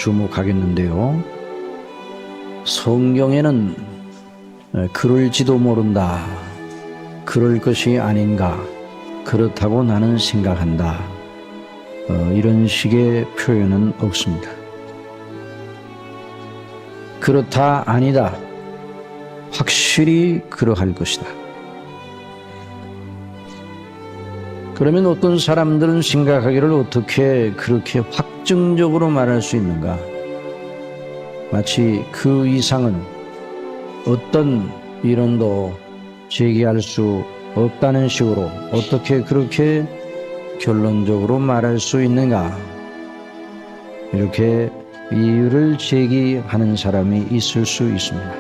주목하겠는데요. 성경에는 그럴지도 모른다, 그럴 것이 아닌가, 그렇다고 나는 생각한다, 이런 식의 표현은 없습니다. 그렇다, 아니다, 확실히 그러할 것이다. 그러면 어떤 사람들은 생각하기를 어떻게 그렇게 확정적으로 말할 수 있는가? 마치 그 이상은 어떤 이론도 제기할 수 없다는 식으로 어떻게 그렇게 결론적으로 말할 수 있는가? 이렇게 이유를 제기하는 사람이 있을 수 있습니다.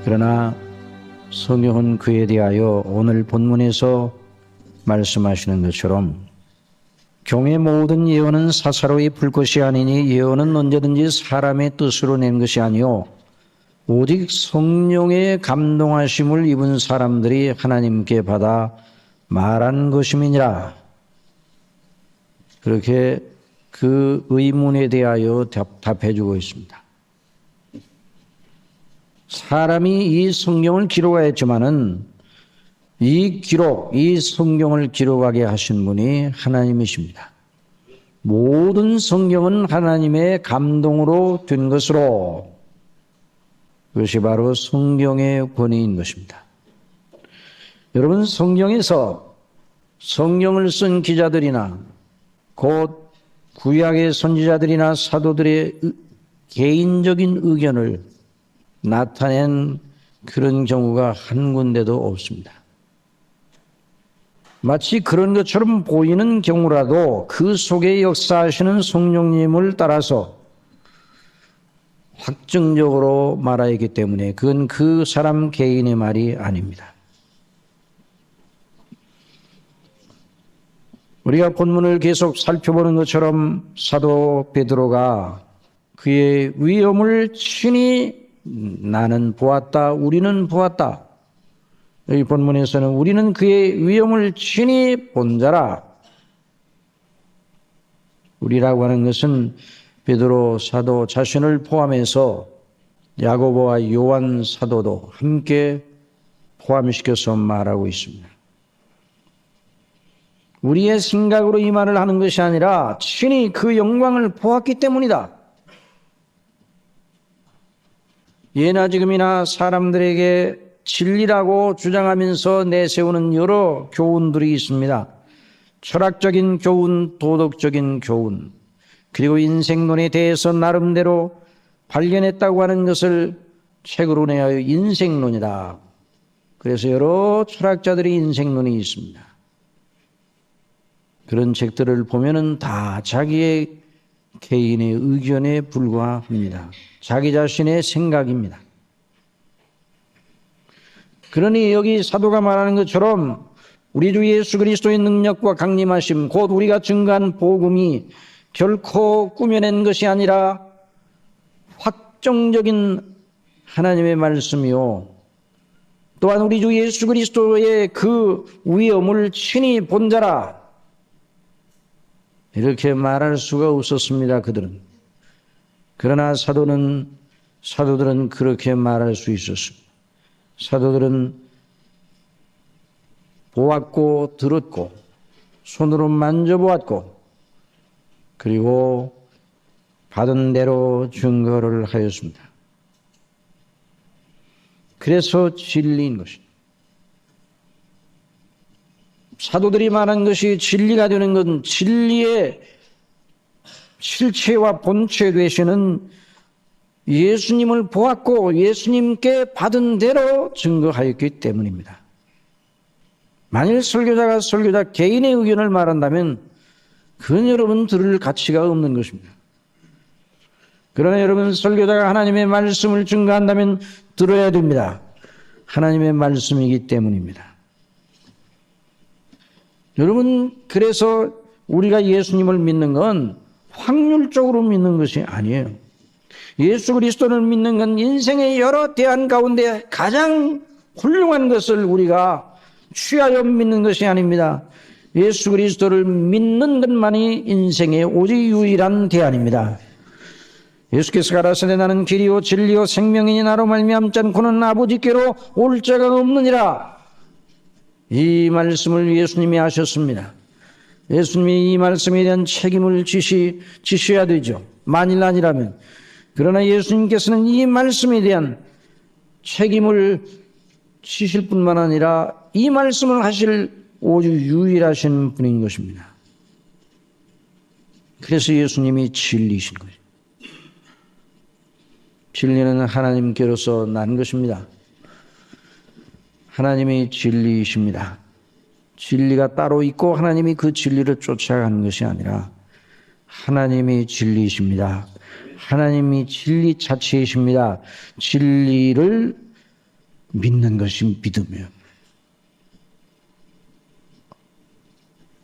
그러나 성경은 그에 대하여 오늘 본문에서 말씀하시는 것처럼 종의 모든 예언은 사사로이 풀 것이 아니니 예언은 언제든지 사람의 뜻으로 낸 것이 아니요 오직 성령의 감동하심을 입은 사람들이 하나님께 받아 말한 것임이니라. 그렇게 그 의문에 대하여 답해 주고 있습니다. 사람이 이 성경을 기록하였지만은 이 성경을 기록하게 하신 분이 하나님이십니다. 모든 성경은 하나님의 감동으로 된 것으로, 그것이 바로 성경의 권위인 것입니다. 여러분, 성경에서 성경을 쓴 기자들이나 곧 구약의 선지자들이나 사도들의 개인적인 의견을 나타낸 그런 경우가 한 군데도 없습니다. 마치 그런 것처럼 보이는 경우라도 그 속에 역사하시는 성령님을 따라서 확정적으로 말하기 때문에 그건 그 사람 개인의 말이 아닙니다. 우리가 본문을 계속 살펴보는 것처럼 사도 베드로가 그의 위엄을 친히 나는 보았다, 우리는 보았다. 이 본문에서는 우리는 그의 위엄을 친히 본 자라. 우리라고 하는 것은 베드로 사도 자신을 포함해서 야고보와 요한 사도도 함께 포함시켜서 말하고 있습니다. 우리의 생각으로 이 말을 하는 것이 아니라 친히 그 영광을 보았기 때문이다. 예나 지금이나 사람들에게 진리라고 주장하면서 내세우는 여러 교훈들이 있습니다. 철학적인 교훈, 도덕적인 교훈, 그리고 인생론에 대해서 나름대로 발견했다고 하는 것을 책으로 내어 인생론이다. 그래서 여러 철학자들의 인생론이 있습니다. 그런 책들을 보면은 다 자기의 개인의 의견에 불과합니다. 자기 자신의 생각입니다. 그러니 여기 사도가 말하는 것처럼 우리 주 예수 그리스도의 능력과 강림하심, 곧 우리가 증거한 복음이 결코 꾸며낸 것이 아니라 확정적인 하나님의 말씀이요, 또한 우리 주 예수 그리스도의 그 위엄을 친히 본 자라. 이렇게 말할 수가 없었습니다, 그들은. 그러나 사도들은 그렇게 말할 수 있었습니다. 사도들은 보았고 들었고 손으로 만져보았고 그리고 받은 대로 증거를 하였습니다. 그래서 진리인 것입니다. 사도들이 말한 것이 진리가 되는 건 진리의 실체와 본체 되시는 예수님을 보았고 예수님께 받은 대로 증거하였기 때문입니다. 만일 설교자가 설교자 개인의 의견을 말한다면 그건 여러분 들을 가치가 없는 것입니다. 그러나 여러분, 설교자가 하나님의 말씀을 증거한다면 들어야 됩니다. 하나님의 말씀이기 때문입니다. 여러분, 그래서 우리가 예수님을 믿는 건 확률적으로 믿는 것이 아니에요. 예수 그리스도를 믿는 건 인생의 여러 대안 가운데 가장 훌륭한 것을 우리가 취하여 믿는 것이 아닙니다. 예수 그리스도를 믿는 것만이 인생의 오직 유일한 대안입니다. 예수께서 가라사대 나는 길이요 진리요 생명이니 나로 말미암지 않고는 아버지께로 올 자가 없느니라. 이 말씀을 예수님이 하셨습니다. 예수님이 이 말씀에 대한 책임을 지셔야 되죠. 만일 아니라면. 그러나 예수님께서는 이 말씀에 대한 책임을 지실 뿐만 아니라 이 말씀을 하실 오직 유일하신 분인 것입니다. 그래서 예수님이 진리이신 거죠. 진리는 하나님께로서 난 것입니다. 하나님이 진리이십니다. 진리가 따로 있고 하나님이 그 진리를 쫓아가는 것이 아니라 하나님이 진리이십니다. 하나님이 진리 자체이십니다. 진리를 믿는 것이 믿음이에요.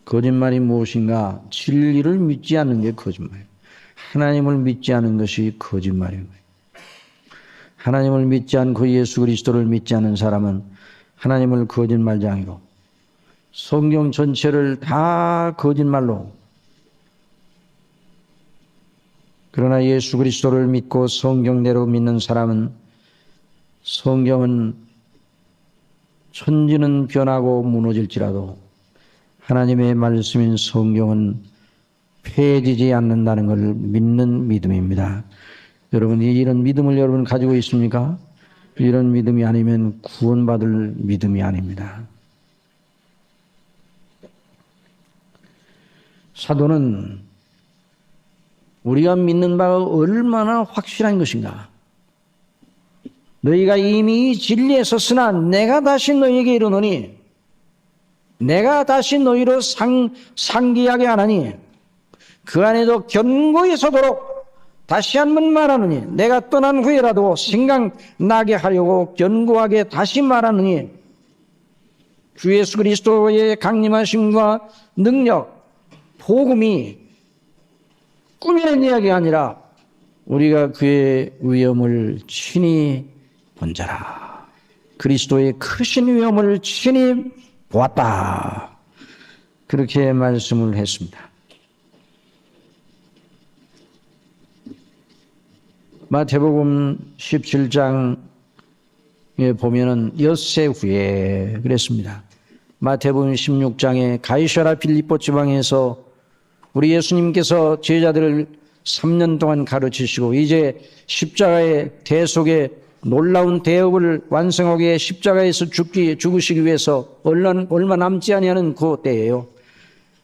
거짓말이 무엇인가? 진리를 믿지 않는 게 거짓말이에요. 하나님을 믿지 않는 것이 거짓말이에요. 하나님을 믿지 않고 예수 그리스도를 믿지 않는 사람은 하나님을 거짓말장이로 성경 전체를 다 거짓말로, 그러나 예수 그리스도를 믿고 성경대로 믿는 사람은 성경은 천지는 변하고 무너질지라도 하나님의 말씀인 성경은 폐해지지 않는다는 걸 믿는 믿음입니다. 여러분, 이런 믿음을 여러분 가지고 있습니까? 이런 믿음이 아니면 구원받을 믿음이 아닙니다. 사도는 우리가 믿는 바가 얼마나 확실한 것인가. 너희가 이미 이 진리에 섰으나 내가 다시 너희에게 이르노니, 내가 다시 너희로 상기하게 하나니 그 안에도 견고히 서도록 다시 한번 말하느니, 내가 떠난 후에라도 생각나게 하려고 견고하게 다시 말하느니, 주 예수 그리스도의 강림하심과 능력, 복음이 꾸미는 이야기가 아니라 우리가 그의 위엄을 친히 본 자라. 그리스도의 크신 위엄을 친히 보았다. 그렇게 말씀을 했습니다. 마태복음 17장에 보면은 엿새 후에 그랬습니다. 마태복음 16장에 가이사랴 빌립보 지방에서 우리 예수님께서 제자들을 3년 동안 가르치시고 이제 십자가의 대속의 놀라운 대업을 완성하기 위해 십자가에서 죽으시기 위해서 얼마 남지 아니하는 그 때예요.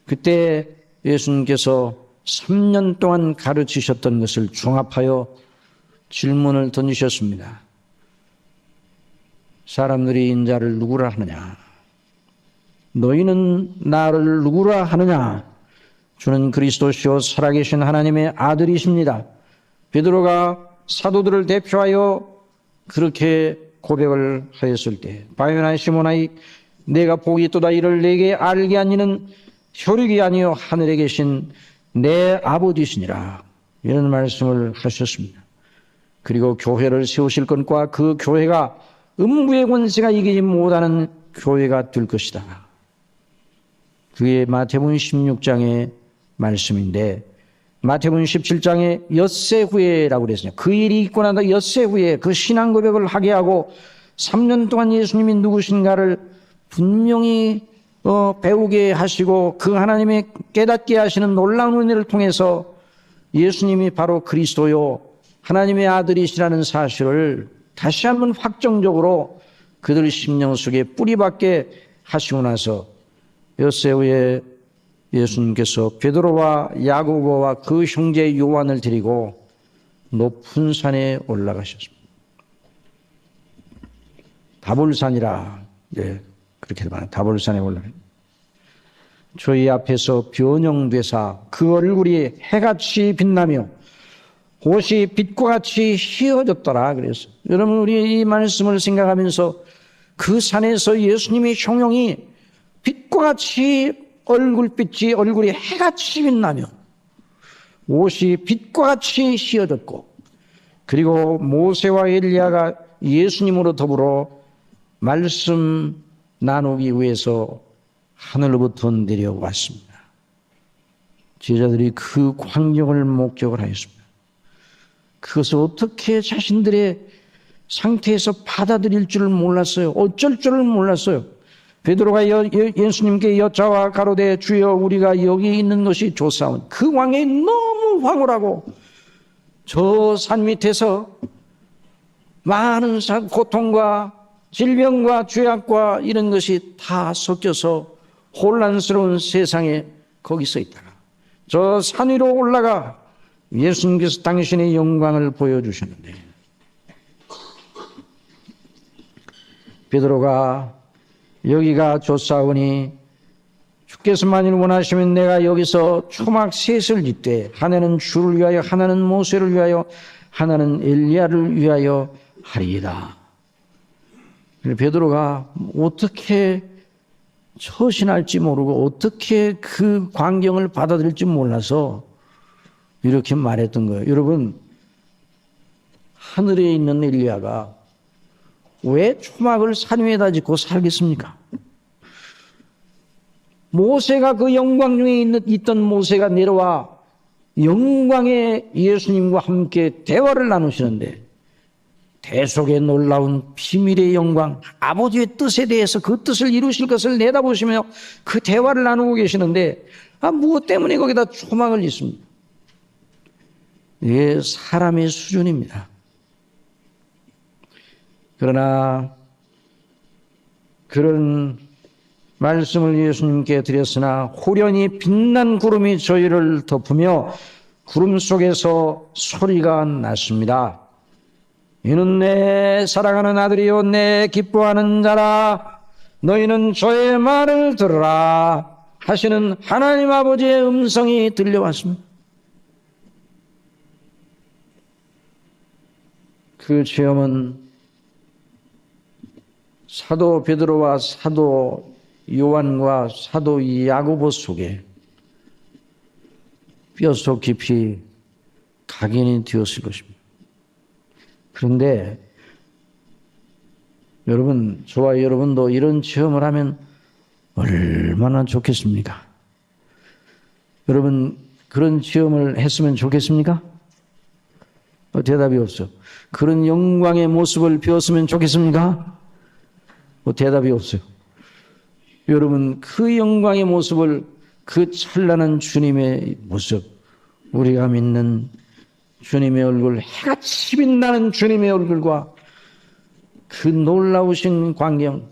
그때 예수님께서 3년 동안 가르치셨던 것을 종합하여 질문을 던지셨습니다. 사람들이 인자를 누구라 하느냐? 너희는 나를 누구라 하느냐? 주는 그리스도시요 살아계신 하나님의 아들이십니다. 베드로가 사도들을 대표하여 그렇게 고백을 하였을 때, 바요나 시모나이 내가 복이 있도다 이를 내게 알게 한 이는 혈육이 아니요 하늘에 계신 내 아버지시니라. 이런 말씀을 하셨습니다. 그리고 교회를 세우실 것과 그 교회가 음부의 권세가 이기지 못하는 교회가 될 것이다. 그게 마태복음 16장의 말씀인데, 마태복음 17장에 엿새 후에라고 그랬어요. 그 일이 있고 나서 엿새 후에 그 신앙 고백을 하게 하고 3년 동안 예수님이 누구신가를 분명히 배우게 하시고 그 하나님의 깨닫게 하시는 놀라운 은혜를 통해서 예수님이 바로 그리스도요 하나님의 아들이시라는 사실을 다시 한번 확정적으로 그들 심령 속에 뿌리박게 하시고 나서 엿새 후에 예수님께서 베드로와 야고보와 그 형제 요한을 데리고 높은 산에 올라가셨습니다. 다볼산이라, 그렇게 말합니다. 다볼산에 올라가요. 저희 앞에서 변형되사 그 얼굴이 해같이 빛나며 옷이 빛과 같이 휘어졌더라 그랬어요. 여러분, 우리 이 말씀을 생각하면서 그 산에서 예수님의 형용이 빛과 같이 얼굴이 해같이 빛나며 옷이 빛과 같이 휘어졌고, 그리고 모세와 엘리야가 예수님으로 더불어 말씀 나누기 위해서 하늘로부터 내려왔습니다. 제자들이 그 광경을 목격을 하였습니다. 그것을 어떻게 자신들의 상태에서 받아들일 줄을 몰랐어요. 어쩔 줄을 몰랐어요. 베드로가 예수님께 여짜와 가로되 주여 우리가 여기 있는 것이 좋사온. 그 광경이 너무 황홀하고 저 산 밑에서 많은 고통과 질병과 죄악과 이런 것이 다 섞여서 혼란스러운 세상에 거기서 있다가 저 산 위로 올라가 예수님께서 당신의 영광을 보여주셨는데 베드로가 여기가 좋사오니 주께서 만일 원하시면 내가 여기서 초막 셋을 짓되 하나는 주를 위하여 하나는 모세를 위하여 하나는 엘리야를 위하여 하리이다. 베드로가 어떻게 처신할지 모르고 어떻게 그 광경을 받아들일지 몰라서 이렇게 말했던 거예요. 여러분, 하늘에 있는 엘리야가 왜 초막을 산 위에다 짓고 살겠습니까? 모세가 그 영광 중에 있던 모세가 내려와 영광의 예수님과 함께 대화를 나누시는데 대속의 놀라운 비밀의 영광, 아버지의 뜻에 대해서 그 뜻을 이루실 것을 내다보시며 그 대화를 나누고 계시는데 무엇 때문에 거기다 초막을 짓습니까? 이게 사람의 수준입니다. 그러나 그런 말씀을 예수님께 드렸으나 호련히 빛난 구름이 저희를 덮으며 구름 속에서 소리가 났습니다. 이는 내 사랑하는 아들이요 내 기뻐하는 자라. 너희는 저의 말을 들으라 하시는 하나님 아버지의 음성이 들려왔습니다. 그 체험은 사도 베드로와 사도 요한과 사도 야고보 속에 뼛속 깊이 각인이 되었을 것입니다. 그런데 여러분, 저와 여러분도 이런 체험을 하면 얼마나 좋겠습니까? 여러분, 그런 체험을 했으면 좋겠습니까? 대답이 없어. 그런 영광의 모습을 배웠으면 좋겠습니까? 대답이 없어요. 여러분, 그 영광의 모습을, 그 찬란한 주님의 모습, 우리가 믿는 주님의 얼굴, 해같이 빛나는 주님의 얼굴과 그 놀라우신 광경,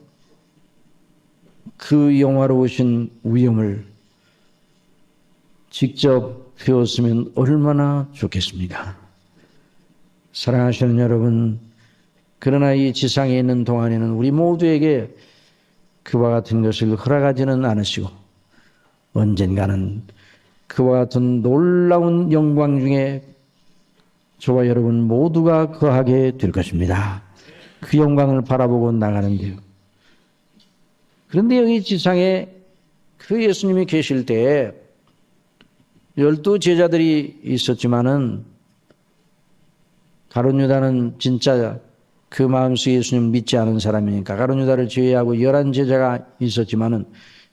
그 영화로우신 위엄을 직접 배웠으면 얼마나 좋겠습니까? 사랑하시는 여러분, 그러나 이 지상에 있는 동안에는 우리 모두에게 그와 같은 것을 허락하지는 않으시고 언젠가는 그와 같은 놀라운 영광 중에 저와 여러분 모두가 거하게 될 것입니다. 그 영광을 바라보고 나가는데요. 그런데 여기 지상에 그 예수님이 계실 때에 12 제자들이 있었지만은 가룟 유다는 진짜 그 마음속에 예수님 믿지 않은 사람이니까 가룟 유다를 제외하고 11 제자가 있었지만은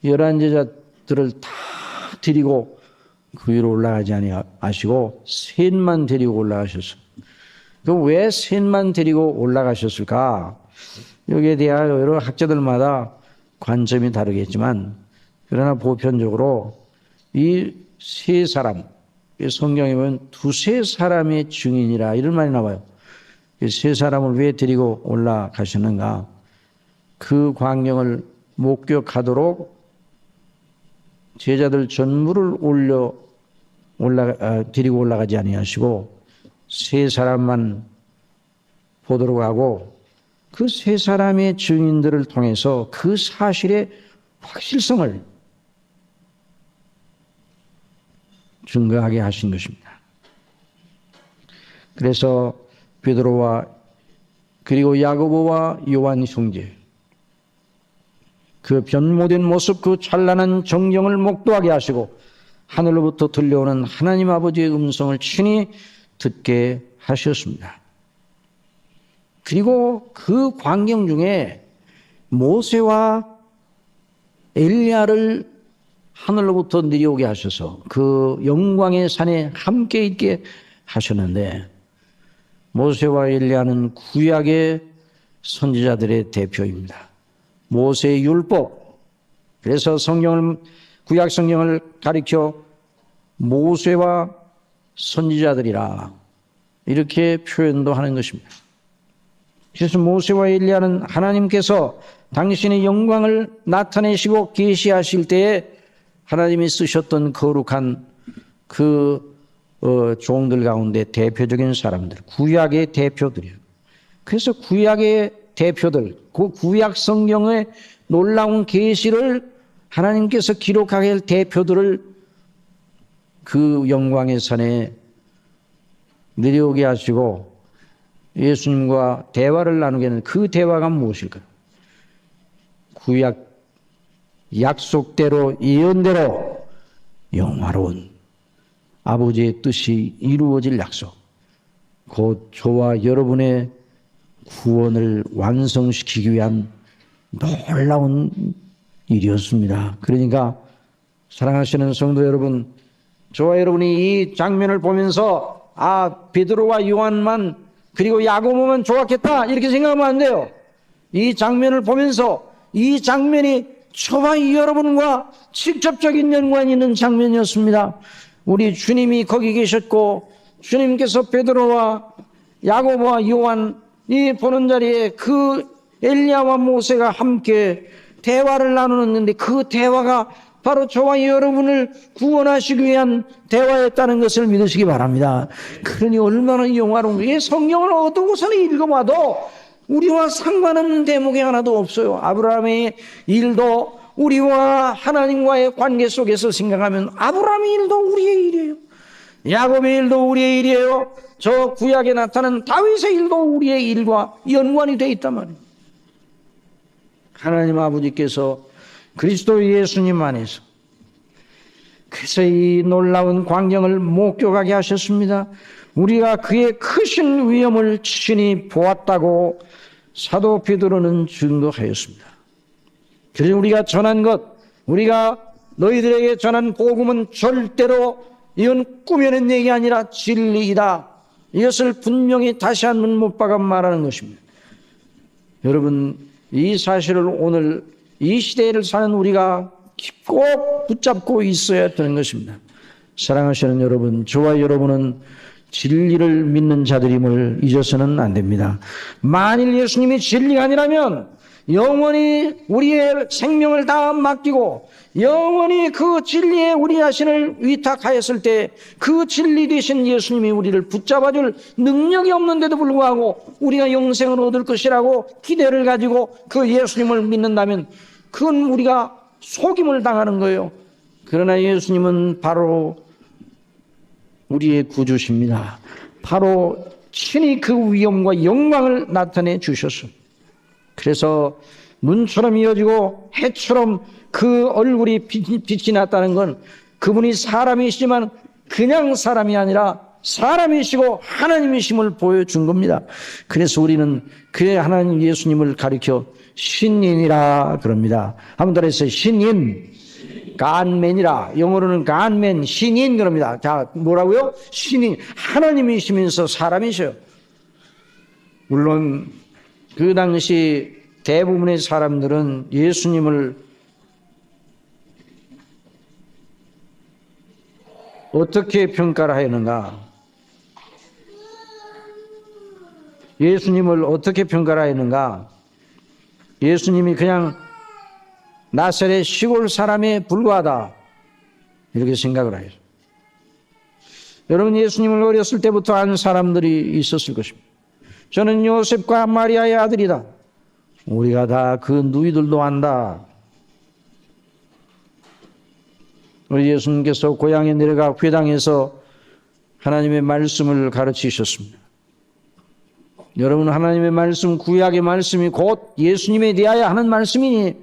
11 제자들을 다 데리고 그 위로 올라가지 아니하시고 셋만 데리고 올라가셨어요. 그럼 왜 셋만 데리고 올라가셨을까? 여기에 대하여 여러 학자들마다 관점이 다르겠지만 그러나 보편적으로 이 세 사람, 성경에 보면 두세 사람의 증인이라 이런 말이 나와요. 세 사람을 왜 데리고 올라가셨는가? 그 광경을 목격하도록 제자들 전부를 데리고 올라가지 아니하시고 세 사람만 보도록 하고 그 세 사람의 증인들을 통해서 그 사실의 확실성을 증거하게 하신 것입니다. 그래서 베드로와 그리고 야고보와 요한 형제 그 변모된 모습 그 찬란한 정경을 목도하게 하시고 하늘로부터 들려오는 하나님 아버지의 음성을 친히 듣게 하셨습니다. 그리고 그 광경 중에 모세와 엘리야를 하늘로부터 내려오게 하셔서 그 영광의 산에 함께 있게 하셨는데, 모세와 엘리야는 구약의 선지자들의 대표입니다. 모세의 율법, 그래서 구약 성경을 가리켜 모세와 선지자들이라 이렇게 표현도 하는 것입니다. 그래서 모세와 엘리야는 하나님께서 당신의 영광을 나타내시고 계시하실 때에 하나님이 쓰셨던 거룩한 그 종들 가운데 대표적인 사람들, 구약의 대표들이에요. 그래서 구약의 대표들, 그 구약 성경의 놀라운 계시를 하나님께서 기록하게 할 대표들을 그 영광의 산에 내려오게 하시고 예수님과 대화를 나누게 하는 그 대화가 무엇일까요? 구약 약속대로 예언대로 영화로운 아버지의 뜻이 이루어질 약속, 곧 저와 여러분의 구원을 완성시키기 위한 놀라운 일이었습니다. 그러니까 사랑하시는 성도 여러분, 저와 여러분이 이 장면을 보면서 베드로와 요한만 그리고 야고보만 좋았겠다 이렇게 생각하면 안 돼요. 이 장면을 보면서 이 장면이 저와 여러분과 직접적인 연관이 있는 장면이었습니다. 우리 주님이 거기 계셨고 주님께서 베드로와 야고보와 요한 이 보는 자리에 그 엘리야와 모세가 함께 대화를 나누는데, 그 대화가 바로 저와 여러분을 구원하시기 위한 대화였다는 것을 믿으시기 바랍니다. 그러니 얼마나 영화로운 거예요. 성경을 어떤 곳을 읽어봐도 우리와 상관없는 대목이 하나도 없어요. 아브라함의 일도 우리와 하나님과의 관계 속에서 생각하면 아브라함의 일도 우리의 일이에요. 야곱의 일도 우리의 일이에요. 저 구약에 나타난 다윗의 일도 우리의 일과 연관이 되어 있단 말이에요. 하나님 아버지께서 그리스도 예수님 안에서 그래서 이 놀라운 광경을 목격하게 하셨습니다. 우리가 그의 크신 위엄을 친히 보았다고 사도 베드로는 증거하였습니다. 그래서 우리가 전한 것, 우리가 너희들에게 전한 복음은 절대로 이건 꾸며낸 얘기 아니라 진리이다. 이것을 분명히 다시 한번 못 박아 말하는 것입니다. 여러분, 이 사실을 오늘 이 시대를 사는 우리가 꼭 붙잡고 있어야 되는 것입니다. 사랑하시는 여러분, 저와 여러분은 진리를 믿는 자들임을 잊어서는 안 됩니다. 만일 예수님이 진리가 아니라면 영원히 우리의 생명을 다 맡기고 영원히 그 진리에 우리 자신을 위탁하였을 때 그 진리 되신 예수님이 우리를 붙잡아줄 능력이 없는데도 불구하고 우리가 영생을 얻을 것이라고 기대를 가지고 그 예수님을 믿는다면 그건 우리가 속임을 당하는 거예요. 그러나 예수님은 바로 우리의 구주십니다. 바로 친히 그 위엄과 영광을 나타내 주셨어. 그래서 눈처럼 이어지고 해처럼 그 얼굴이 빛이 났다는 건 그분이 사람이시지만 그냥 사람이 아니라 사람이시고 하나님이심을 보여준 겁니다. 그래서 우리는 그의 하나님 예수님을 가리켜 신인이라 그럽니다. 한번 더 해서 신인, 간맨이라, 영어로는 간맨, 신인 그럽니다. 자, 뭐라고요? 신인, 하나님이시면서 사람이셔요. 물론 그 당시 대부분의 사람들은 예수님을 어떻게 평가를 하였는가? 예수님을 어떻게 평가를 하였는가? 예수님이 그냥 나사렛 시골 사람에 불과하다 이렇게 생각을 해요. 여러분, 예수님을 어렸을 때부터 아는 사람들이 있었을 것입니다. 저는 요셉과 마리아의 아들이다. 우리가 다 그 누이들도 안다. 우리 예수님께서 고향에 내려가 회당에서 하나님의 말씀을 가르치셨습니다. 여러분, 하나님의 말씀, 구약의 말씀이 곧 예수님에 대하여 하는 말씀이니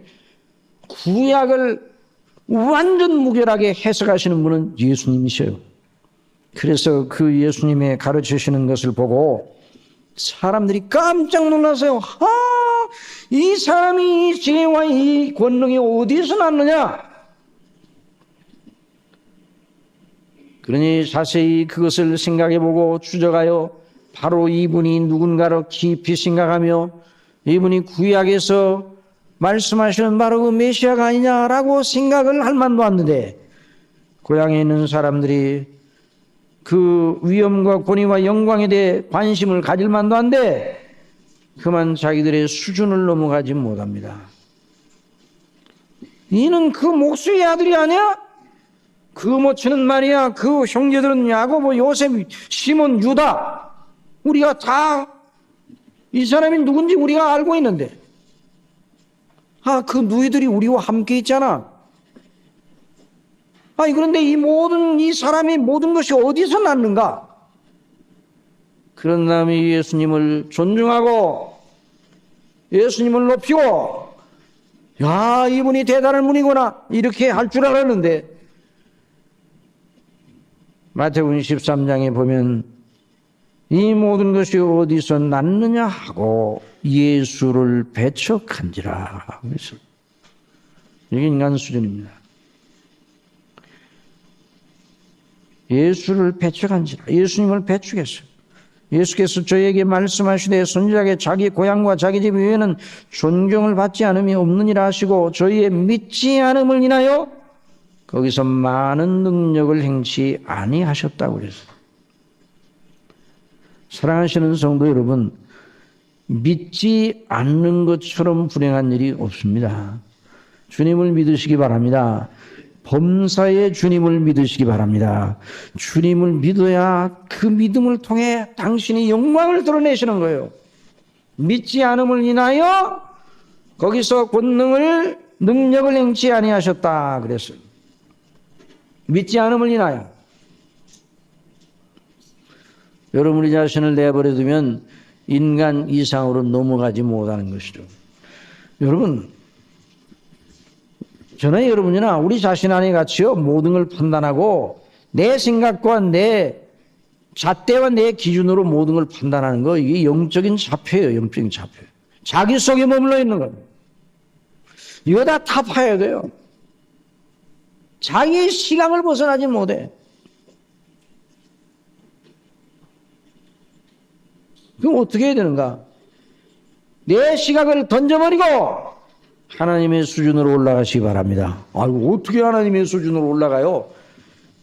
구약을 완전 무결하게 해석하시는 분은 예수님이셔요. 그래서 그 예수님의 가르치시는 것을 보고 사람들이 깜짝 놀라서요. 이 사람이 이 지혜와 이 권능이 어디서 났느냐? 그러니 자세히 그것을 생각해보고 추적하여 바로 이분이 누군가를 깊이 생각하며 이분이 구약에서 말씀하시는 바로 그 메시아가 아니냐라고 생각을 할 만도 한데, 고향에 있는 사람들이 그 위엄과 권위와 영광에 대해 관심을 가질 만도 한데 그만 자기들의 수준을 넘어가지 못합니다. 이는 그 목수의 아들이 아니야? 그 모치는 말이야. 그 형제들은 야고보, 요셉, 시몬, 유다. 우리가 다 이 사람이 누군지 우리가 알고 있는데, 그 누이들이 우리와 함께 있잖아. 그런데 이 사람이 모든 것이 어디서 났는가? 그런 다음에 예수님을 존중하고 예수님을 높이고, 이분이 대단한 분이구나, 이렇게 할 줄 알았는데, 마태복음 13장에 보면 이 모든 것이 어디서 났느냐 하고 예수를 배척한지라. 그래서 이게 인간 수준입니다. 예수를 배척한지라. 예수님을 배척했어요. 예수께서 저에게 말씀하시되 선지자에게 자기 고향과 자기 집 외에는 존경을 받지 않음이 없느니라 하시고 저희의 믿지 않음을 인하여 거기서 많은 능력을 행치 아니하셨다고 그랬어요. 사랑하시는 성도 여러분, 믿지 않는 것처럼 불행한 일이 없습니다. 주님을 믿으시기 바랍니다. 범사의 주님을 믿으시기 바랍니다. 주님을 믿어야 그 믿음을 통해 당신이 영광을 드러내시는 거예요. 믿지 않음을 인하여 거기서 권능을, 능력을 행치 아니하셨다 그랬어요. 믿지 않음을 인하여. 여러분이 자신을 내버려 두면 인간 이상으로 넘어가지 못하는 것이죠. 여러분, 저나 여러분이나 우리 자신 안에 같이요, 모든 걸 판단하고 내 생각과 내 잣대와 내 기준으로 모든 걸 판단하는 거, 이게 영적인 자폐예요. 영적인 자폐. 자기 속에 머물러 있는 거예요. 이거 다 타파해야 돼요. 자기의 시각을 벗어나지 못해. 그럼 어떻게 해야 되는가? 내 시각을 던져버리고 하나님의 수준으로 올라가시기 바랍니다. 어떻게 하나님의 수준으로 올라가요?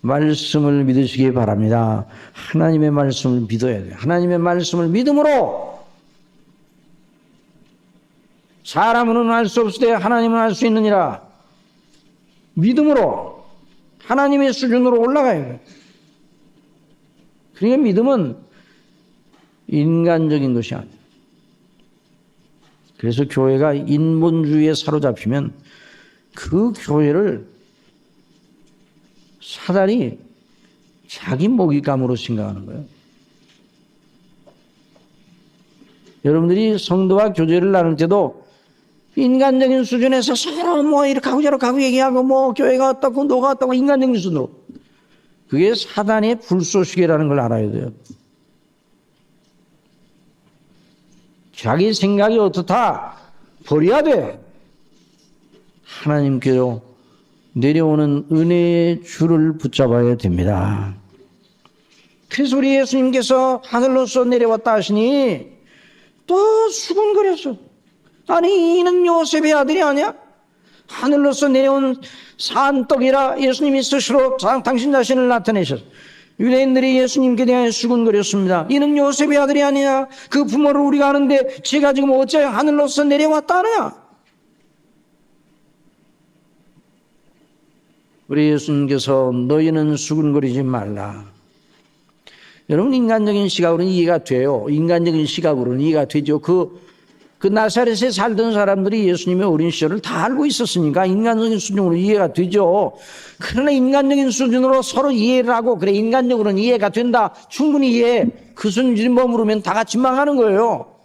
말씀을 믿으시기 바랍니다. 하나님의 말씀을 믿어야 돼요. 하나님의 말씀을 믿음으로, 사람은 알 수 없을 때 하나님은 알 수 있느니라. 믿음으로 하나님의 수준으로 올라가야 돼요. 그러니까 믿음은 인간적인 것이 아니에요. 그래서 교회가 인본주의에 사로잡히면 그 교회를 사단이 자기 먹잇감으로 생각하는 거예요. 여러분들이 성도와 교제를 나눌 때도 인간적인 수준에서 서로 이렇게 하고 저렇게 하고 얘기하고 교회가 어떻고 너가 어떻고 인간적인 수준으로. 그게 사단의 불쏘시개라는 걸 알아야 돼요. 자기 생각이 어떻다 버려야 돼. 하나님께로 내려오는 은혜의 줄을 붙잡아야 됩니다. 그래서 우리 예수님께서 하늘로서 내려왔다 하시니 또 수군거렸어. 아니, 이는 요셉의 아들이 아니야? 하늘로서 내려온 산떡이라 예수님이 스스로 당신 자신을 나타내셨어. 유대인들이 예수님께 대하여 수군거렸습니다. 이는 요셉의 아들이 아니냐? 그 부모를 우리가 아는데 제가 지금 어째 하늘로서 내려왔다 하느냐? 우리 예수님께서 너희는 수군거리지 말라. 여러분, 인간적인 시각으로는 이해가 돼요. 인간적인 시각으로는 이해가 되죠. 그 나사렛에 살던 사람들이 예수님의 어린 시절을 다 알고 있었으니까 인간적인 수준으로 이해가 되죠. 그러나 인간적인 수준으로 서로 이해를 하고, 그래, 인간적으로는 이해가 된다, 충분히 이해해, 그 수준에 머무르면 다 같이 망하는 거예요.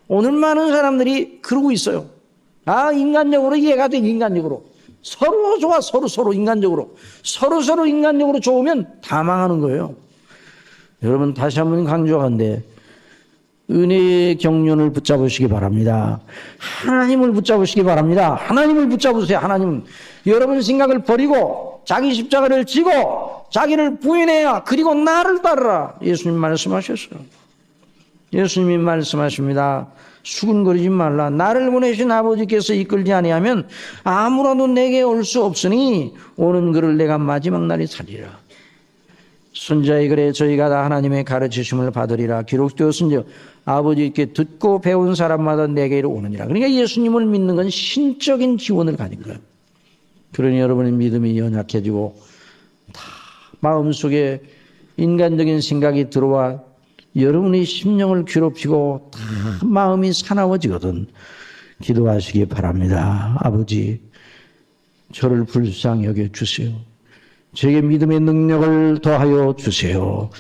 오늘 많은 사람들이 그러고 있어요. 인간적으로 이해가 돼. 인간적으로 서로 좋아. 서로 인간적으로 서로 인간적으로 좋으면 다 망하는 거예요. 여러분, 다시 한번 강조하건대 은혜의 경륜을 붙잡으시기 바랍니다. 하나님을 붙잡으시기 바랍니다. 하나님을 붙잡으세요. 하나님. 여러분 생각을 버리고 자기 십자가를 지고 자기를 부인해야 그리고 나를 따르라. 예수님 말씀하셨어요. 예수님이 말씀하십니다. 수군거리지 말라. 나를 보내신 아버지께서 이끌지 아니하면 아무라도 내게 올 수 없으니 오는 그를 내가 마지막 날에 살리라. 선자의 글에 저희가 다 하나님의 가르치심을 받으리라 기록되었은즉 아버지께 듣고 배운 사람마다 내게로 오느니라. 그러니까 예수님을 믿는 건 신적인 지원을 가진 거예요. 그러니 여러분의 믿음이 연약해지고 다 마음속에 인간적인 생각이 들어와 여러분의 심령을 괴롭히고 다 마음이 사나워지거든. 기도하시기 바랍니다. 아버지, 저를 불쌍히 여겨주세요. 제게 믿음의 능력을 더하여 주세요.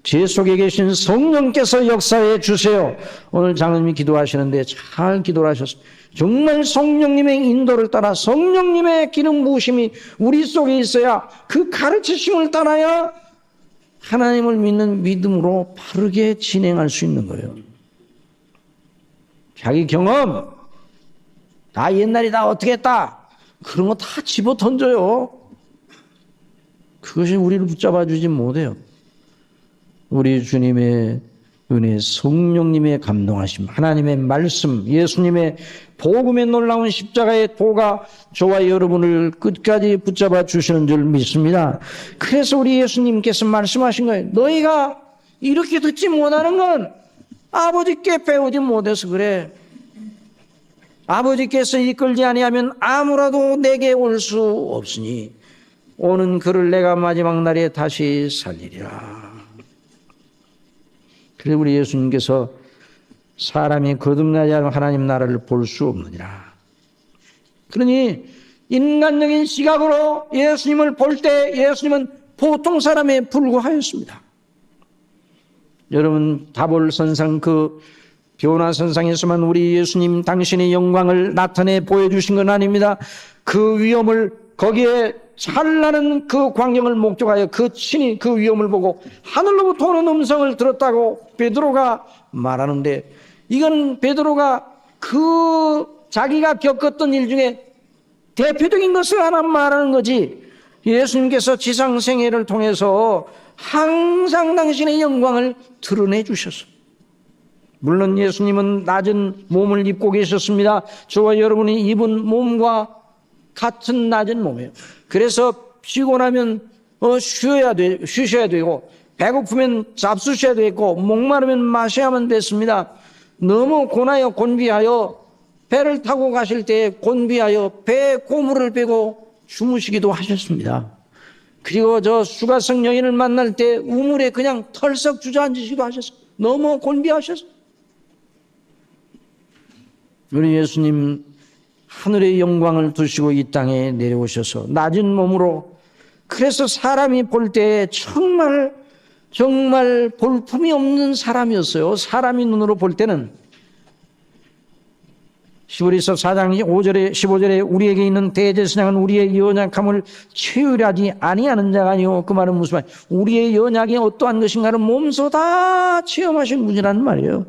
제 속에 계신 성령께서 역사해 주세요. 오늘 장로님이 기도하시는데 잘 기도를 하셨습니다. 정말 성령님의 인도를 따라 성령님의 기름 부으심이 우리 속에 있어야 그 가르치심을 따라야 하나님을 믿는 믿음으로 바르게 진행할 수 있는 거예요. 자기 경험, 나 옛날에 나 어떻게 했다, 그런 거 다 집어 던져요. 그것이 우리를 붙잡아 주지 못해요. 우리 주님의 은혜, 성령님의 감동하심, 하나님의 말씀, 예수님의 복음의 놀라운 십자가의 도가 저와 여러분을 끝까지 붙잡아 주시는 줄 믿습니다. 그래서 우리 예수님께서 말씀하신 거예요. 너희가 이렇게 듣지 못하는 건 아버지께 배우지 못해서 그래. 아버지께서 이끌지 아니하면 아무라도 내게 올 수 없으니 오는 그를 내가 마지막 날에 다시 살리리라. 그래서 우리 예수님께서 사람이 거듭나지 않으면 하나님 나라를 볼 수 없느니라. 그러니 인간적인 시각으로 예수님을 볼 때 예수님은 보통 사람에 불과하였습니다. 여러분 다볼선상 그 변화선상에서만 우리 예수님 당신의 영광을 나타내 보여주신 건 아닙니다. 그 위엄을 거기에 찬란한 그 광경을 목격하여 그 친히 그 위엄을 보고 하늘로부터 오는 음성을 들었다고 베드로가 말하는데 이건 베드로가 그 자기가 겪었던 일 중에 대표적인 것을 하나 말하는 거지. 예수님께서 지상생애를 통해서 항상 당신의 영광을 드러내 주셨어요. 물론 예수님은 낮은 몸을 입고 계셨습니다. 저와 여러분이 입은 몸과 같은 낮은 몸이에요. 그래서 피곤하면 쉬셔야 되고 배고프면 잡수셔야 되고 목마르면 마셔야만 됐습니다. 너무 고나여 곤비하여 배를 타고 가실 때 곤비하여 배에 고무를 빼고 주무시기도 하셨습니다. 그리고 저 수가성 여인을 만날 때 우물에 그냥 털썩 주저앉으시기도 하셨어요. 너무 곤비하셨어요. 우리 예수님 하늘의 영광을 두시고 이 땅에 내려오셔서 낮은 몸으로, 그래서 사람이 볼 때 정말 볼품이 없는 사람이었어요. 사람이 눈으로 볼 때는. 히브리서 4장 5절에 15절에 우리에게 있는 대제사장은 우리의 연약함을 체휼하지 아니하는 자가 아니요. 그 말은 무슨 말? 우리의 연약이 어떠한 것인가를 몸소 다 체험하신 분이라는 말이에요.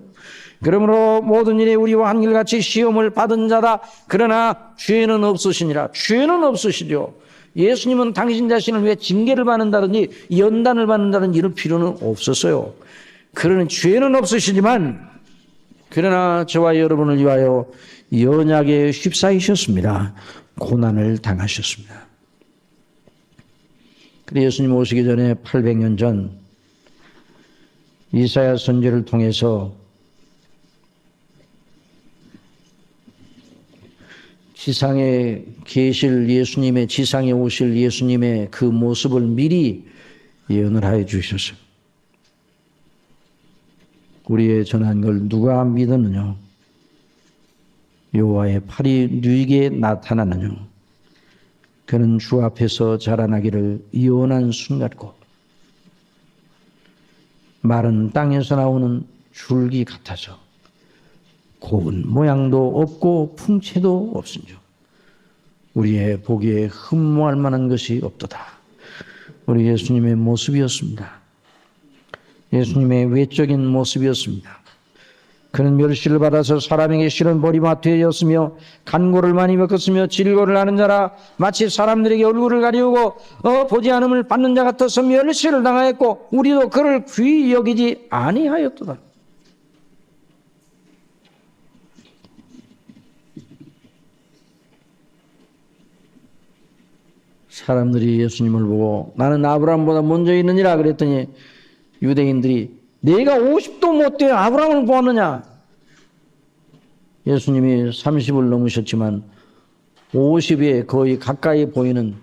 그러므로 모든 일에 우리와 한결같이 시험을 받은 자다. 그러나 죄는 없으시니라. 죄는 없으시죠. 예수님은 당신 자신을 왜 징계를 받는다든지 연단을 받는다든지 이럴 필요는 없었어요. 그러는 죄는 없으시지만 그러나 저와 여러분을 위하여 연약에 휩싸이셨습니다. 고난을 당하셨습니다. 그래서 예수님 오시기 전에 800년 전 이사야 선지를 통해서 지상에 계실 예수님의, 지상에 오실 예수님의 그 모습을 미리 예언을 하여 주셨어요. 우리의 전한 걸 누가 믿었느냐? 여호와의 팔이 누이게 나타나느냐? 그는 주 앞에서 자라나기를 예언한 순 같고 마른 땅에서 나오는 줄기 같아서 고운 모양도 없고 풍채도 없은즉 우리의 보기에 흠모할 만한 것이 없도다. 우리 예수님의 모습이었습니다. 예수님의 외적인 모습이었습니다. 그는 멸시를 받아서 사람에게 실은 보리마트에 였으며 간고를 많이 먹었으며 질고를 하는 자라 마치 사람들에게 얼굴을 가리우고 보지 않음을 받는 자 같아서 멸시를 당하였고 우리도 그를 귀히 여기지 아니하였도다. 사람들이 예수님을 보고 나는 아브라함보다 먼저 있느니라 그랬더니 유대인들이 내가 50도 못 돼 아브라함을 보았느냐? 예수님이 30을 넘으셨지만 50에 거의 가까이 보이는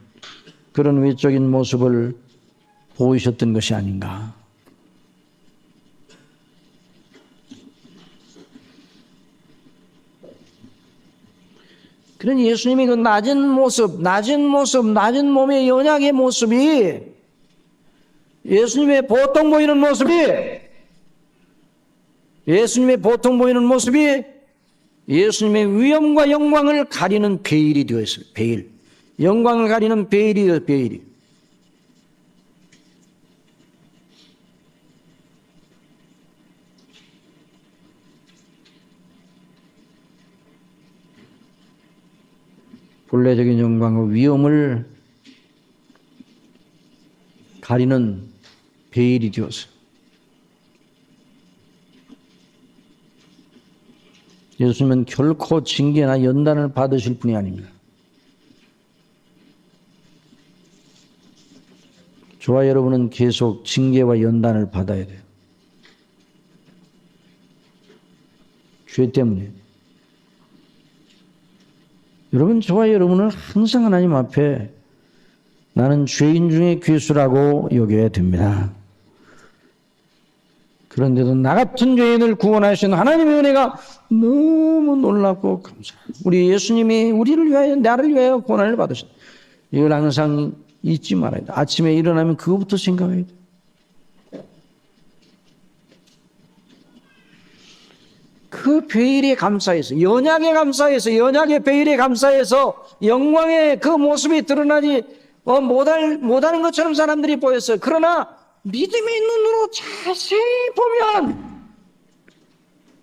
그런 외적인 모습을 보이셨던 것이 아닌가. 그러니 예수님이 그 낮은 몸의 연약의 모습이 예수님의 보통 보이는 모습이 예수님의 위엄과 영광을 가리는 베일이 되었어요. 베일. 영광을 가리는 베일이에요. 베일이. 본래적인 영광과 위엄을 가리는 베일이 되었어요. 예수님은 결코 징계나 연단을 받으실 분이 아닙니다. 저와 여러분은 계속 징계와 연단을 받아야 돼요. 죄 때문에. 여러분, 저와 여러분은 항상 하나님 앞에 나는 죄인 중에 괴수라고 여겨야 됩니다. 그런데도 나 같은 죄인을 구원하신 하나님의 은혜가 너무 놀랍고 감사합니다. 우리 예수님이 우리를 위하여 나를 위하여 고난을 받으셨다. 이걸 항상 잊지 말아야 돼. 아침에 일어나면 그거부터 생각해야 돼. 그 베일에 감사해서 연약의 베일에 감사해서 영광의 그 모습이 드러나지 못하는 것처럼 사람들이 보였어요. 그러나 믿음의 눈으로 자세히 보면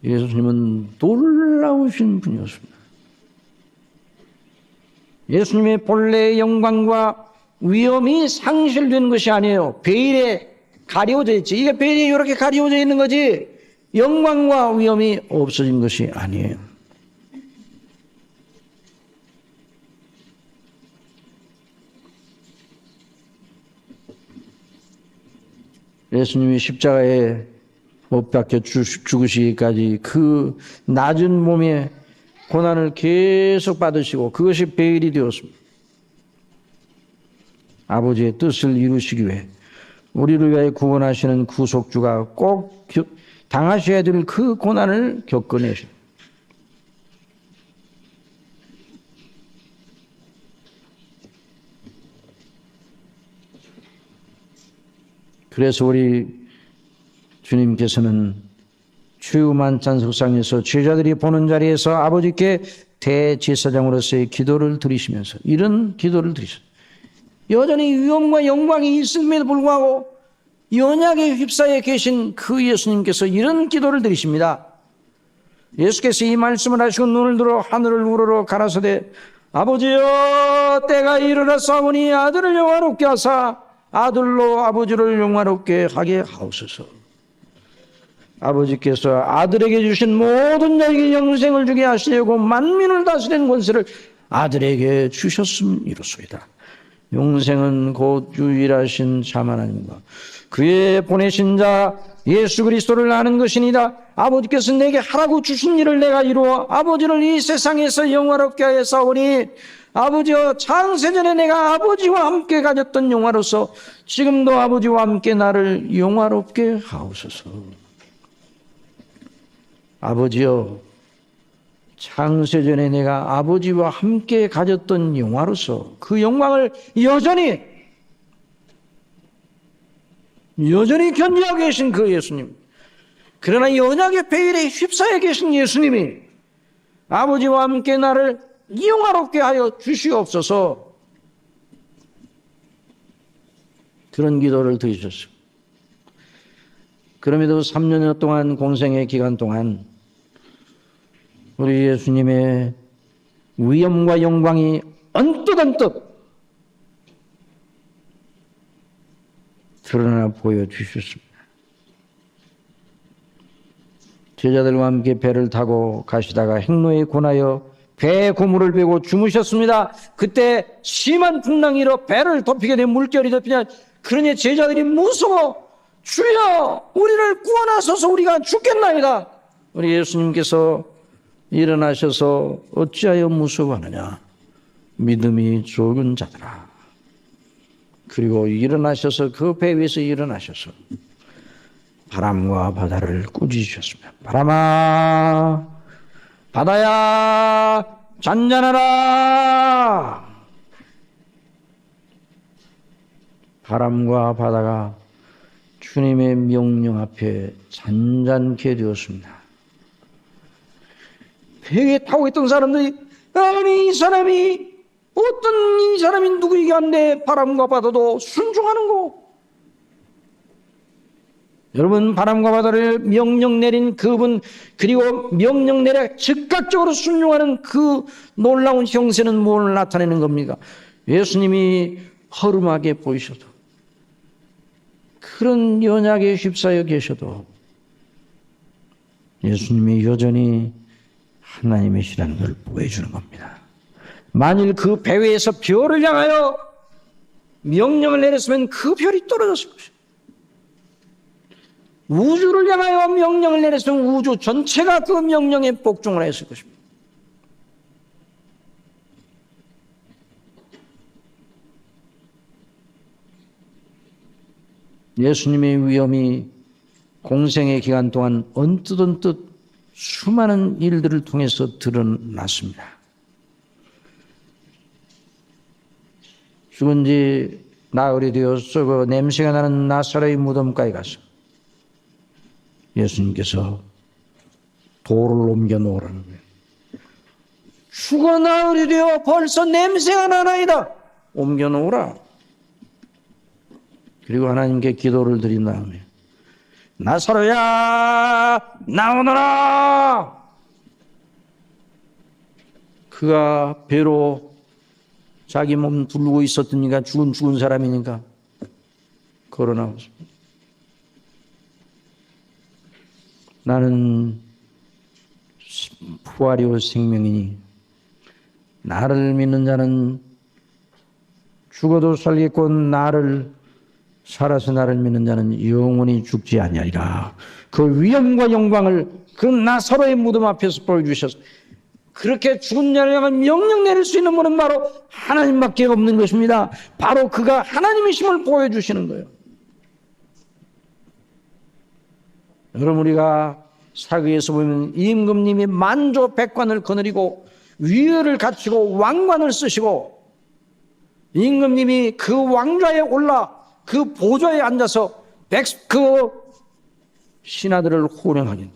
예수님은 놀라우신 분이었습니다. 예수님의 본래의 영광과 위엄이 상실된 것이 아니에요. 베일에 가려져 있지. 이게 베일에 이렇게 가려져 있는 거지 영광과 위엄이 없어진 것이 아니에요. 예수님이 십자가에 못 박혀 죽으시기까지 그 낮은 몸의 고난을 계속 받으시고 그것이 베일이 되었습니다. 아버지의 뜻을 이루시기 위해 우리를 위하여 구원하시는 구속주가 꼭 당하셔야 될 그 고난을 겪어내십니다. 그래서 우리 주님께서는 최후만찬석상에서 제자들이 보는 자리에서 아버지께 대제사장으로서의 기도를 드리시면서 이런 기도를 드리셨어요. 여전히 위엄과 영광이 있음에도 불구하고 연약에 휩싸여 계신 그 예수님께서 이런 기도를 드리십니다. 예수께서 이 말씀을 하시고 눈을 들어 하늘을 우러러 가라사대 아버지여 때가 이르렀사오니 아들을 영화롭게 하사 아들로 아버지를 영화롭게 하게 하옵소서. 아버지께서 아들에게 주신 모든 자에게 영생을 주게 하시려고 만민을 다스리는 권세를 아들에게 주셨음이로소이다. 영생은 곧 유일하신 참 하나님과 그의 보내신 자 예수 그리스도를 아는 것이니라. 아버지께서 내게 하라고 주신 일을 내가 이루어 아버지를 이 세상에서 영화롭게 하였사오니 아버지여 창세전에 내가 아버지와 함께 가졌던 영화로서 지금도 아버지와 함께 나를 영화롭게 하옵소서. 아버지여 창세전에 내가 아버지와 함께 가졌던 영화로서 그 영광을 여전히 견디하고 계신 그 예수님, 그러나 연약의 베일에 휩싸여 계신 예수님이 아버지와 함께 나를 영화롭게 하여 주시옵소서. 그런 기도를 드리셨습니다. 그럼에도 3년 동안 공생의 기간 동안 우리 예수님의 위엄과 영광이 언뜻 드러나 보여주셨습니다. 제자들과 함께 배를 타고 가시다가 행로에 권하여 배에 고물을 베고 주무셨습니다. 그때 심한 풍랑이 일어 배를 덮이게 된 물결이 덮이냐. 그러니 제자들이 무서워 주여 우리를 구원하소서 우리가 죽겠나이다. 우리 예수님께서 일어나셔서 어찌하여 무서워하느냐 믿음이 적은 자들아. 그리고 일어나셔서 그 배 위에서 일어나셔서 바람과 바다를 꾸짖으셨습니다. 바람아 바다야 잔잔하라. 바람과 바다가 주님의 명령 앞에 잔잔케 되었습니다. 배에 타고 있던 사람들이 아니 이 사람이 누구에게 한데 바람과 바다도 순종하는 거. 여러분 바람과 바다를 명령 내린 그분 그리고 명령 내려 즉각적으로 순종하는 그 놀라운 형세는 무엇을 나타내는 겁니까? 예수님이 허름하게 보이셔도 그런 연약에 휩싸여 계셔도 예수님이 여전히 하나님이시라는 걸 보여주는 겁니다. 만일 그 배 위에서 별을 향하여 명령을 내렸으면 그 별이 떨어졌을 것입니다. 우주를 향하여 명령을 내렸으면 우주 전체가 그 명령에 복종을 했을 것입니다. 예수님의 위엄이 공생의 기간 동안 언뜻 수많은 일들을 통해서 드러났습니다. 죽은 지 나흘이 되어서 그 냄새가 나는 나사로의 무덤가에 가서 예수님께서 돌을 옮겨 놓으라는 거예요. 죽어 나흘이 되어 벌써 냄새가 나나이다. 옮겨 놓으라. 그리고 하나님께 기도를 드린 다음에 나사로야 나오너라. 그가 배로 자기 몸 두르고 있었으니까 죽은 사람이니까 걸어 나왔습니다. 나는 부활이요 생명이니 나를 믿는 자는 죽어도 살겠고 살아서 나를 믿는 자는 영원히 죽지 아니하리라. 그 위엄과 영광을 그 나사로의 무덤 앞에서 보여주셔서 그렇게 죽은 자를 향한 명령 내릴 수 있는 분은 바로 하나님밖에 없는 것입니다. 바로 그가 하나님이심을 보여주시는 거예요. 여러분 우리가 사기에서 보면 임금님이 만조 백관을 거느리고 위엄을 갖추고 왕관을 쓰시고 임금님이 그 왕좌에 올라 그 보좌에 앉아서 그 신하들을 호령하니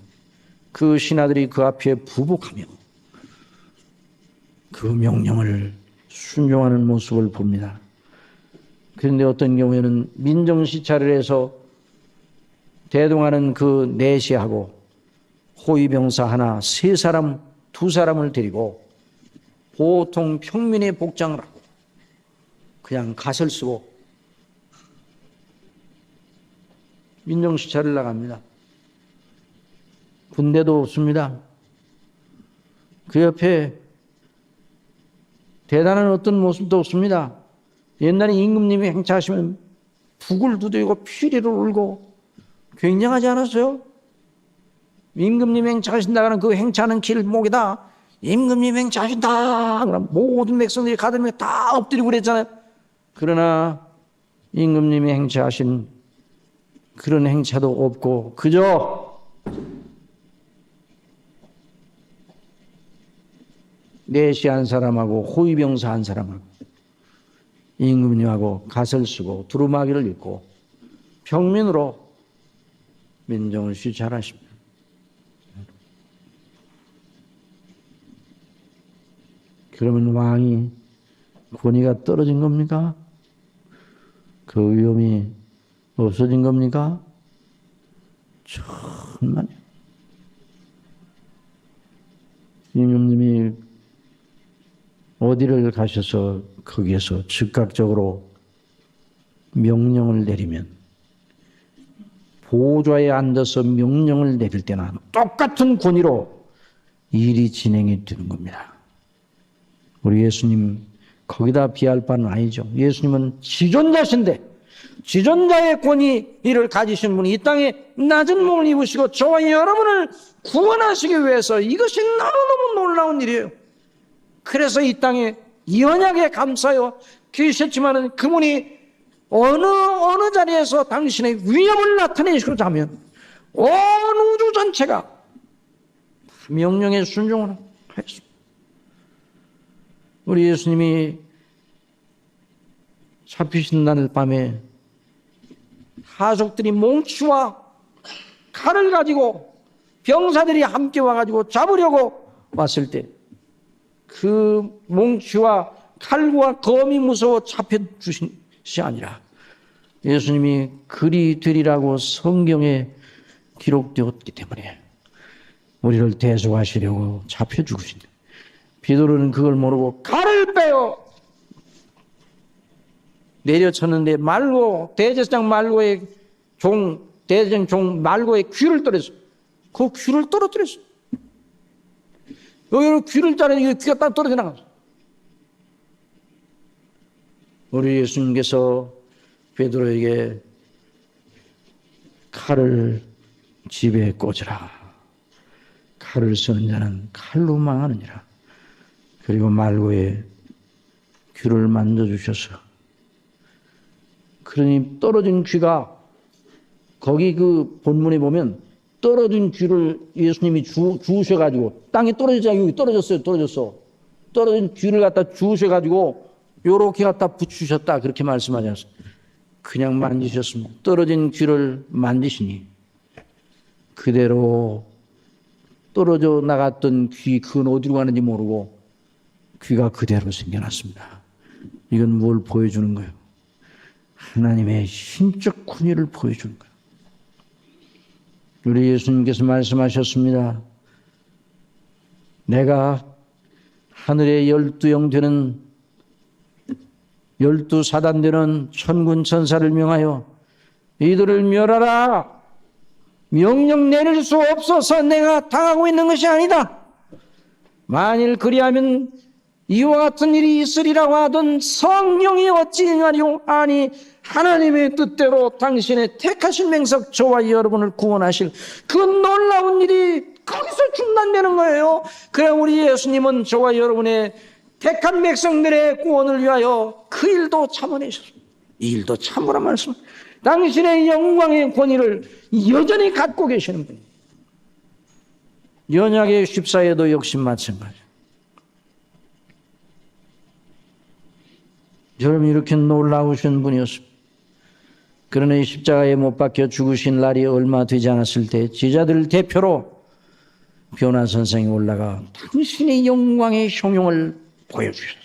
그 신하들이 그 앞에 부복하며 그 명령을 순종하는 모습을 봅니다. 그런데 어떤 경우에는 민정시찰을 해서 대동하는 그 내시하고 호위병사 하나, 3사람, 2사람을 데리고 보통 평민의 복장을 하고 그냥 갓을 쓰고 민정시찰을 나갑니다. 군대도 없습니다. 그 옆에 대단한 어떤 모습도 없습니다. 옛날에 임금님이 행차하시면 북을 두드리고 피리를 울고 굉장하지 않았어요? 임금님 행차하신다는 그 행차하는 길목에다 임금님 행차하신다 그럼 모든 백성들이 가들며 다 엎드리고 그랬잖아요. 그러나 임금님이 행차하신 그런 행차도 없고 그저 내시 한 사람하고 호위병사 한 사람하고 임금님하고 갓을 쓰고 두루마기를 입고 평민으로 민정을 시찰하십니다. 그러면 왕이 권위가 떨어진 겁니까? 그 위엄이 없어진 겁니까? 천만에. 임금님이 어디를 가셔서 거기에서 즉각적으로 명령을 내리면 보좌에 앉아서 명령을 내릴 때나 똑같은 권위로 일이 진행이 되는 겁니다. 우리 예수님 거기다 비할 바는 아니죠. 예수님은 지존자신데 지존자의 권위를 가지신 분이 이 땅에 낮은 몸을 입으시고 저와 여러분을 구원하시기 위해서 이것이 너무너무 놀라운 일이에요. 그래서 이 땅에 연약에 감사하여 계셨지만은 그분이 어느 자리에서 당신의 위엄을 나타내시고자 하면 온 우주 전체가 명령에 순종을 하였습니다. 우리 예수님이 잡히신 날 밤에 하족들이 몽치와 칼을 가지고 병사들이 함께 와가지고 잡으려고 왔을 때 그 몽치와 칼과 검이 무서워 잡혀주신 것이 아니라 예수님이 그리 되리라고 성경에 기록되었기 때문에 우리를 대속하시려고 잡혀 죽으신 거예요. 베드로는 그걸 모르고 칼을 빼어 내려쳤는데 말고 대제사장 말고의 종 대제사장 종 말고의 귀를 떨어졌어요. 그 귀를 떨어뜨렸어요. 여기로 귀를 자르니 귀가 딱 떨어져 나갔어요. 우리 예수님께서 베드로에게 칼을 집에 꽂으라. 칼을 쓰는 자는 칼로 망하느니라. 그리고 말고의 귀를 만져주셔서 그러니 떨어진 귀가 거기 그 본문에 보면 떨어진 귀를 예수님이 주우셔가지고 땅에 떨어지자 여기 떨어졌어요. 떨어진 귀를 갖다 주우셔가지고 요렇게 갖다 붙이셨다 그렇게 말씀하지 않습니다. 그냥 만지셨습니다. 떨어진 귀를 만지시니 그대로 떨어져 나갔던 귀 그건 어디로 가는지 모르고 귀가 그대로 생겨났습니다. 이건 뭘 보여주는 거예요? 하나님의 신적 권위를 보여주는 거예요. 우리 예수님께서 말씀하셨습니다. 내가 하늘의 12영 되는 12사단 되는 천군 천사를 명하여 이들을 멸하라. 명령 내릴 수 없어서 내가 당하고 있는 것이 아니다. 만일 그리하면 이와 같은 일이 있으리라고 하던 성령이 어찌 응하리요? 아니 하나님의 뜻대로 당신의 택하신 맹석 저와 여러분을 구원하실 그 놀라운 일이 거기서 중단되는 거예요. 그래 우리 예수님은 저와 여러분의 택한 백성들의 구원을 위하여 그 일도 참아내셨습니다. 이 일도 참으라 말씀. 당신의 영광의 권위를 여전히 갖고 계시는 분입니다. 연약의 십사에도 역시 마찬가지. 여러분 이렇게 놀라우신 분이었습니다. 그러나 이 십자가에 못 박혀 죽으신 날이 얼마 되지 않았을 때 제자들 대표로 변화 선상에 올라가 당신의 영광의 형용을 보여주셨어요.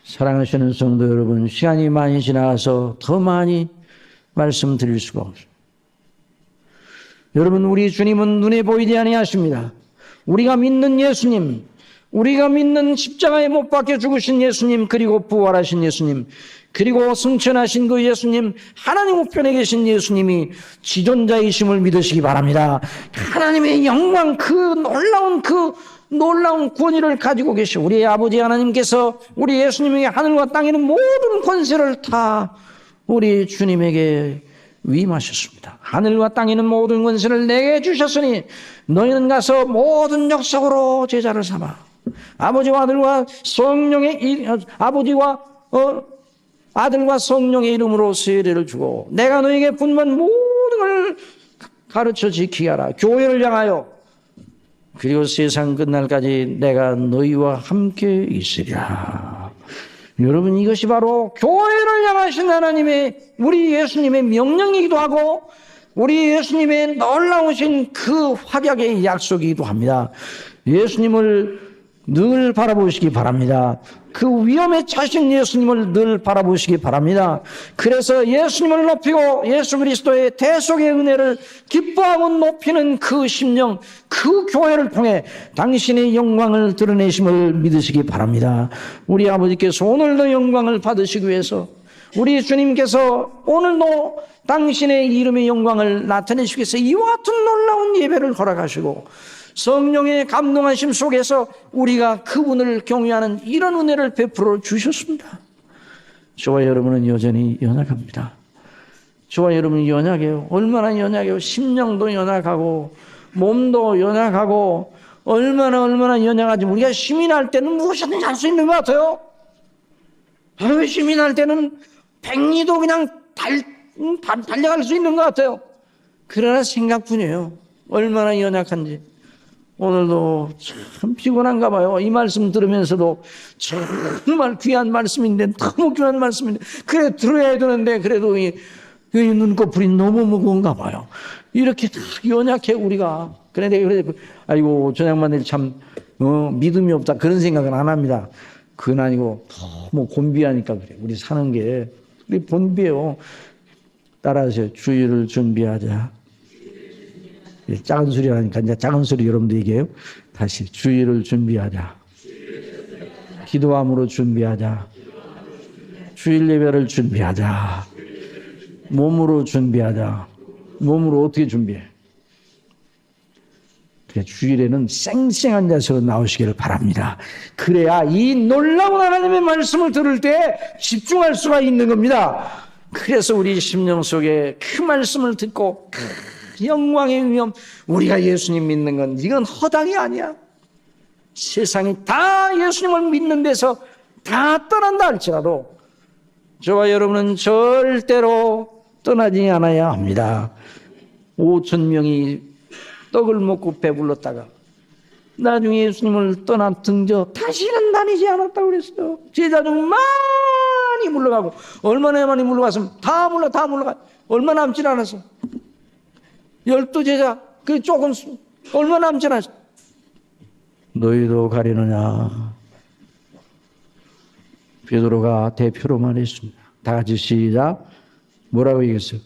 사랑하시는 성도 여러분, 시간이 많이 지나서 더 많이 말씀드릴 수가 없어요. 여러분, 우리 주님은 눈에 보이지 아니하십니다. 우리가 믿는 예수님, 우리가 믿는 십자가에 못 박혀 죽으신 예수님, 그리고 부활하신 예수님, 그리고 승천하신 그 예수님, 하나님 우편에 계신 예수님이 지존자이심을 믿으시기 바랍니다. 하나님의 영광, 그 놀라운 권위를 가지고 계신 우리 아버지 하나님께서 우리 예수님에게 하늘과 땅에 있는 모든 권세를 다 우리 주님에게 위임하셨습니다. 하늘과 땅에 있는 모든 권세를 내게 주셨으니 너희는 가서 모든 역사로 제자를 삼아 아버지와 아들과 성령의 아들과 성령의 이름으로 세례를 주고 내가 너에게 분만 모든 걸 가르쳐 지키게 하라. 교회를 향하여 그리고 세상 끝날까지 내가 너희와 함께 있으리라. 여러분 이것이 바로 교회를 향하신 하나님의 우리 예수님의 명령이기도 하고 우리 예수님의 놀라우신 그 확약의 약속이기도 합니다. 예수님을 늘 바라보시기 바랍니다. 그 위험에 차신 예수님을 늘 바라보시기 바랍니다. 그래서 예수님을 높이고 예수 그리스도의 대속의 은혜를 기뻐하고 높이는 그 심령, 그 교회를 통해 당신의 영광을 드러내심을 믿으시기 바랍니다. 우리 아버지께서 오늘도 영광을 받으시기 위해서, 우리 주님께서 오늘도 당신의 이름의 영광을 나타내시기 위해서 이와 같은 놀라운 예배를 허락하시고 성령의 감동하심 속에서 우리가 그분을 경외하는 이런 은혜를 베풀어 주셨습니다. 저와 여러분은 여전히 연약합니다. 저와 여러분은 연약해요. 얼마나 연약해요. 심령도 연약하고 몸도 연약하고 얼마나 연약하지. 우리가 힘이 날 때는 무엇이든지 할 수 있는 것 같아요. 힘이 날 때는 백리도 그냥 달려갈 수 있는 것 같아요. 그러나 생각뿐이에요. 얼마나 연약한지. 오늘도 참 피곤한가 봐요. 이 말씀 들으면서도 정말 귀한 말씀인데, 너무 귀한 말씀인데, 그래 들어야 되는데 그래도 이 눈꺼풀이 너무 무거운가 봐요. 이렇게 다 연약해 우리가. 그런데 아이고 저 양반들이 참 믿음이 없다 그런 생각은 안 합니다. 그건 아니고 너무 곤비하니까 그래. 우리 사는 게 우리 곤비해요. 따라하세요. 주의를 준비하자. 작은 소리 하니까 이제 작은 소리 여러분도 얘기해요. 다시 주의를 준비하자. 기도함으로 준비하자. 주일 예배를 준비하자. 몸으로 준비하자. 몸으로 어떻게 준비해? 그래, 주일에는 쌩쌩한 자세로 나오시기를 바랍니다. 그래야 이 놀라운 하나님의 말씀을 들을 때 집중할 수가 있는 겁니다. 그래서 우리 심령 속에 그 말씀을 듣고 영광의 위엄, 우리가 예수님 믿는 건 이건 허당이 아니야. 세상이 다 예수님을 믿는 데서 다 떠난다 할지라도 저와 여러분은 절대로 떠나지 않아야 합니다. 5,000명이 떡을 먹고 배불렀다가 나중에 예수님을 떠나 등져 다시는 다니지 않았다고 그랬어요. 제자 중 많이 물러가고, 얼마나 많이 물러갔으면 다 물러가. 얼마 남질 않았어. 12제자, 그 조금, 얼마 남지 않았어. 너희도 가려느냐. 베드로가 대표로 말했습니다. 다 같이 시작. 뭐라고 얘기했어요?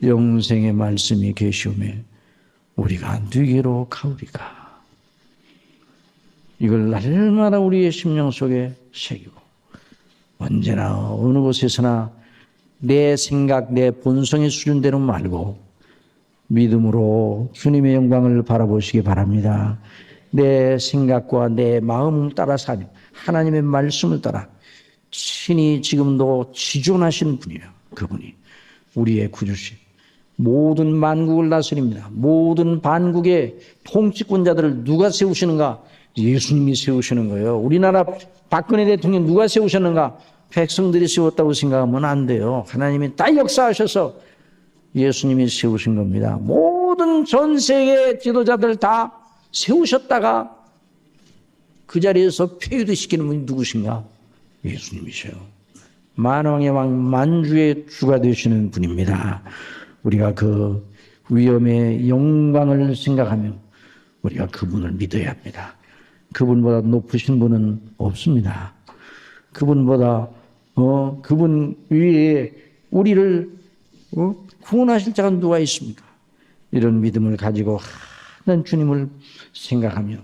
영생의 말씀이 계시오매 우리가 누구로 가오리까. 이걸 날마다 우리의 심령 속에 새기고 언제나 어느 곳에서나 내 생각, 내 본성의 수준대로 말고 믿음으로 주님의 영광을 바라보시기 바랍니다. 내 생각과 내 마음 따라 사는 하나님의 말씀을 따라 친히 지금도 지존하시는 분이에요. 그분이 우리의 구주신, 모든 만국을 다스립니다. 모든 반국의 통치권자들을 누가 세우시는가? 예수님이 세우시는 거예요. 우리나라 박근혜 대통령 누가 세우셨는가? 백성들이 세웠다고 생각하면 안 돼요. 하나님이 다 역사하셔서 예수님이 세우신 겁니다. 모든 전 세계 지도자들 다 세우셨다가 그 자리에서 폐위도 시키는 분이 누구신가? 예수님이셔요. 만왕의 왕, 만주의 주가 되시는 분입니다. 우리가 그 위엄의 영광을 생각하며 우리가 그분을 믿어야 합니다. 그분보다 높으신 분은 없습니다. 그분보다 그분 위에 우리를 구원하실 자가 누가 있습니까? 이런 믿음을 가지고 하는 주님을 생각하며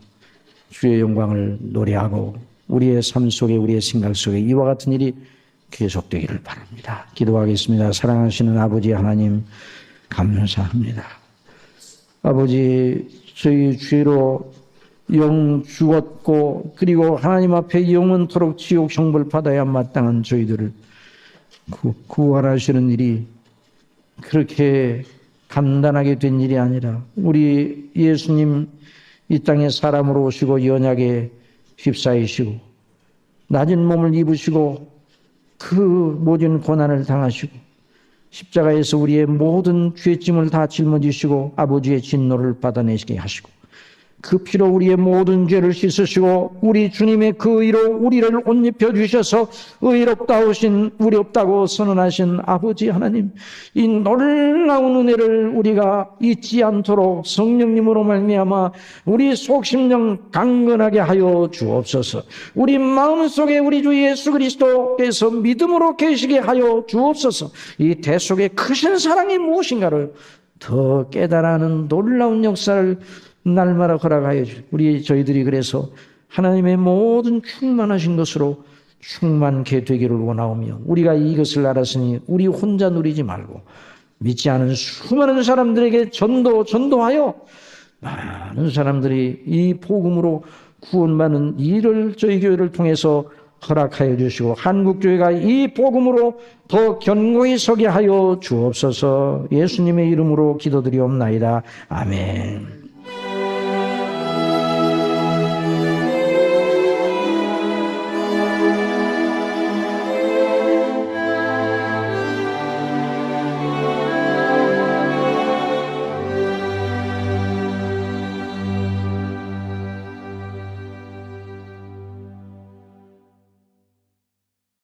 주의 영광을 노래하고 우리의 삶 속에, 우리의 생각 속에 이와 같은 일이 계속되기를 바랍니다. 기도하겠습니다. 사랑하시는 아버지 하나님, 감사합니다. 아버지, 저희 죄로 영 죽었고 그리고 하나님 앞에 영원토록 지옥 형벌 받아야 마땅한 저희들을 구원하시는 일이 그렇게 간단하게 된 일이 아니라 우리 예수님 이 땅에 사람으로 오시고 연약에 휩싸이시고 낮은 몸을 입으시고 그 모든 고난을 당하시고 십자가에서 우리의 모든 죄짐을 다 짊어지시고 아버지의 진노를 받아내시게 하시고 그 피로 우리의 모든 죄를 씻으시고 우리 주님의 그 의로 우리를 옷 입혀 주셔서 의롭다고 선언하신 아버지 하나님, 이 놀라운 은혜를 우리가 잊지 않도록 성령님으로 말미암아 우리 속심령 강건하게 하여 주옵소서. 우리 마음속에 우리 주 예수 그리스도께서 믿음으로 계시게 하여 주옵소서. 이 대속의 크신 사랑이 무엇인가를 더 깨달아하는 놀라운 역사를 날마다 허락하여 주시고 저희들이 그래서 하나님의 모든 충만하신 것으로 충만케 되기를 원하오며, 우리가 이것을 알았으니 우리 혼자 누리지 말고 믿지 않은 수많은 사람들에게 전도하여 많은 사람들이 이 복음으로 구원받는 일을 저희 교회를 통해서 허락하여 주시고 한국교회가 이 복음으로 더 견고히 서게 하여 주옵소서. 예수님의 이름으로 기도드리옵나이다. 아멘.